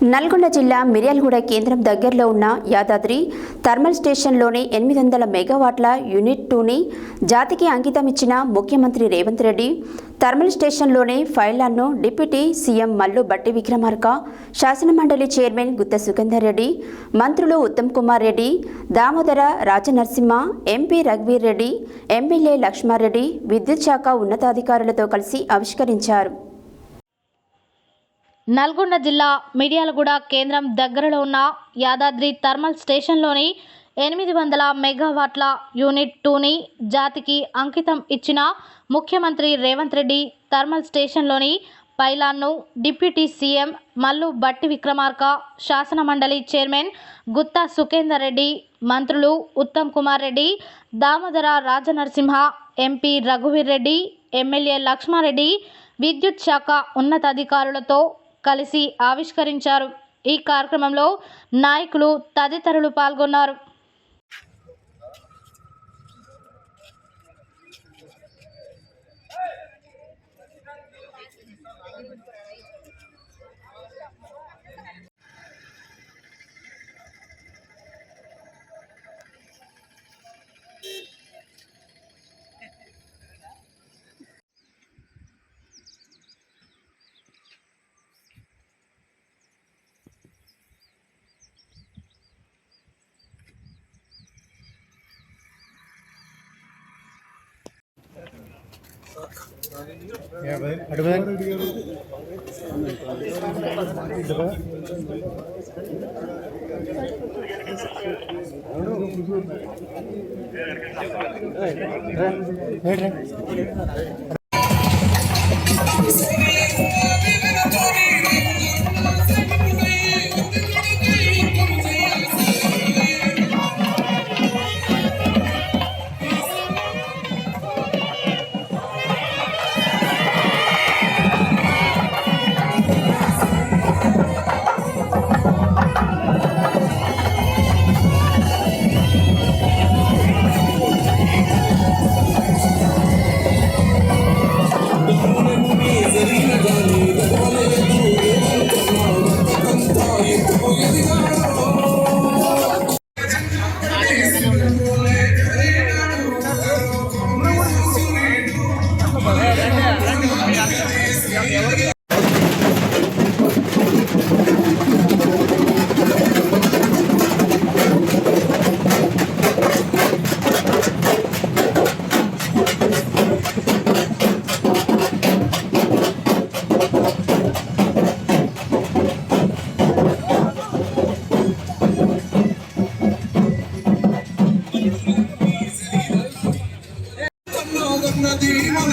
నల్గొండ జిల్లా మిర్యాలగూడ కేంద్రం దగ్గరలో ఉన్న యాదాద్రి థర్మల్ స్టేషన్లోని 800 మెగావాట్ల యూనిట్ 2ని జాతికి అంకితం ఇచ్చిన ముఖ్యమంత్రి రేవంత్ రెడ్డి థర్మల్ స్టేషన్లోని ఫైళ్లను డిప్యూటీ సీఎం మల్లు బట్టి విక్రమార్క, శాసనమండలి చైర్మన్ గుత్తా సుఖేందర్ రెడ్డి, మంత్రులు ఉత్తమ్ కుమార్ రెడ్డి, దామోదర రాజనరసింహ, ఎంపీ రఘువీర్ రెడ్డి, ఎమ్మెల్యే లక్ష్మారెడ్డి విద్యుత్ శాఖ ఉన్నతాధికారులతో కలిసి ఆవిష్కరించారు. నల్గొండ జిల్లా మిర్యాలగూడ కేంద్రం దగ్గరలో ఉన్న యాదాద్రి థర్మల్ స్టేషన్లోని 800 మెగావాట్ల యూనిట్ 2ని జాతికి అంకితం ఇచ్చిన ముఖ్యమంత్రి రేవంత్ రెడ్డి థర్మల్ స్టేషన్లోని పైలాన్ను డిప్యూటీ సీఎం మల్లు బట్టి విక్రమార్క, శాసనమండలి చైర్మన్ గుత్తా సుఖేందర్ రెడ్డి, మంత్రులు ఉత్తమ్ కుమార్ రెడ్డి, దామోదర రాజనరసింహ, ఎంపీ రఘువీర్ రెడ్డి, ఎమ్మెల్యే లక్ష్మారెడ్డి విద్యుత్ శాఖ ఉన్నతాధికారులతో కలిసి ఆవిష్కరించారు. ఈ కార్యక్రమంలో నాయకులు తదితరులు పాల్గొన్నారు. నది మన